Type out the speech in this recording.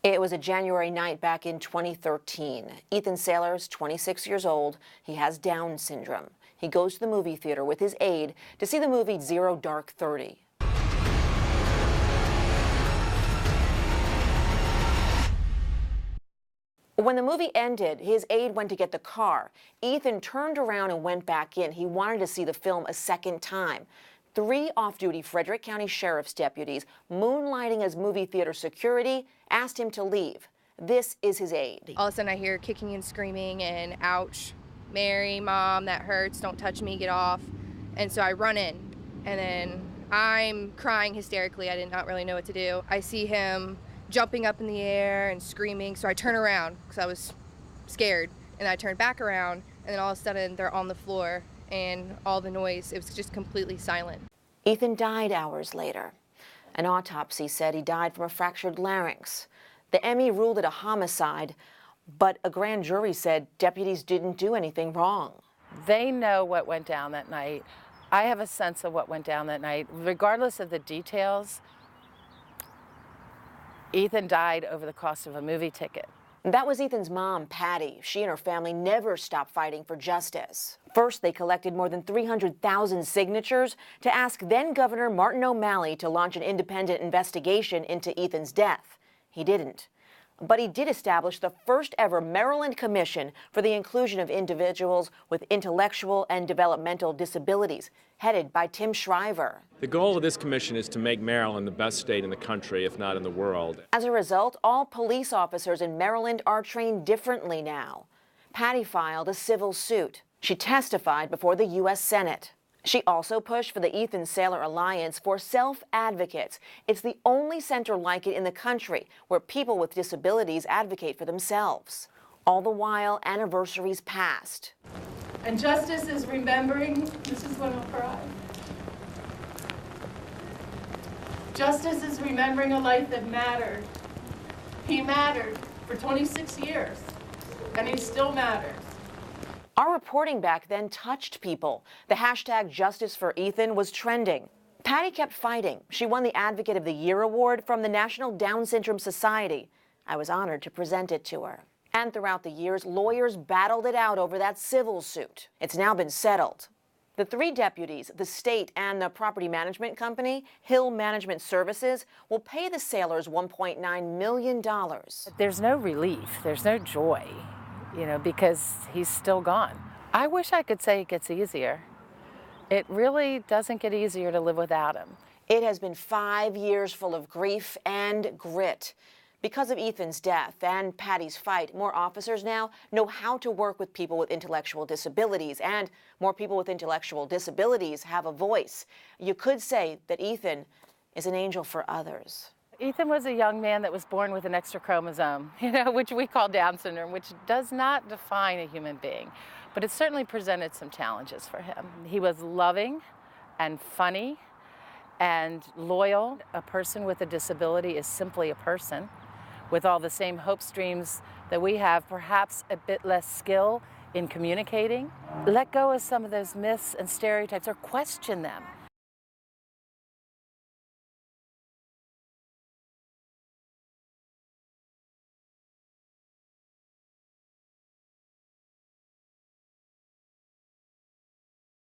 It was a January night back in 2013. Ethan Saylor is 26 years old. He has Down syndrome. He goes to the movie theater with his aide to see the movie Zero Dark 30. When the movie ended, his aide went to get the car. Ethan turned around and went back in. He wanted to see the film a second time. 3 off-duty Frederick County Sheriff's deputies, moonlighting as movie theater security, asked him to leave. This is his aide. All of a sudden I hear kicking and screaming and ouch, Mary, Mom, that hurts, don't touch me, get off. And so I run in and then I'm crying hysterically. I did not really know what to do. I see him jumping up in the air and screaming, so I turn around because I was scared. And I turn back around and then all of a sudden they're on the floor and all the noise, it was just completely silent. Ethan died hours later. An autopsy said he died from a fractured larynx. The ME ruled it a homicide, but a grand jury said deputies didn't do anything wrong. They know what went down that night. I have a sense of what went down that night. Regardless of the details, Ethan died over the cost of a movie ticket. That was Ethan's mom, Patty. She and her family never stopped fighting for justice. First, they collected more than 300,000 signatures to ask then-Governor Martin O'Malley to launch an independent investigation into Ethan's death. He didn't. But he did establish the first ever Maryland Commission for the inclusion of individuals with intellectual and developmental disabilities, headed by Tim Shriver. The goal of this commission is to make Maryland the best state in the country, if not in the world. As a result, all police officers in Maryland are trained differently now. Patty filed a civil suit. She testified before the U.S. Senate. She also pushed for the Ethan Saylor Alliance for Self-Advocates. It's the only center like it in the country where people with disabilities advocate for themselves. All the while, anniversaries passed. And justice is remembering, this is when I'll cry. Justice is remembering a life that mattered. He mattered for 26 years, and he still matters. Our reporting back then touched people. The hashtag Justice for Ethan was trending. Patty kept fighting. She won the Advocate of the Year award from the National Down Syndrome Society. I was honored to present it to her. And throughout the years, lawyers battled it out over that civil suit. It's now been settled. The 3 deputies, the state and the property management company, Hill Management Services, will pay the Saylors $1.9 million. There's no relief, there's no joy, because he's still gone. I wish I could say it gets easier. It really doesn't get easier to live without him. It has been 5 years full of grief and grit. Because of Ethan's death and Patty's fight, more officers now know how to work with people with intellectual disabilities, and more people with intellectual disabilities have a voice. You could say that Ethan is an angel for others. Ethan was a young man that was born with an extra chromosome, which we call Down syndrome, which does not define a human being, but it certainly presented some challenges for him. He was loving and funny and loyal. A person with a disability is simply a person with all the same hopes, dreams that we have, perhaps a bit less skill in communicating. Let go of some of those myths and stereotypes, or question them.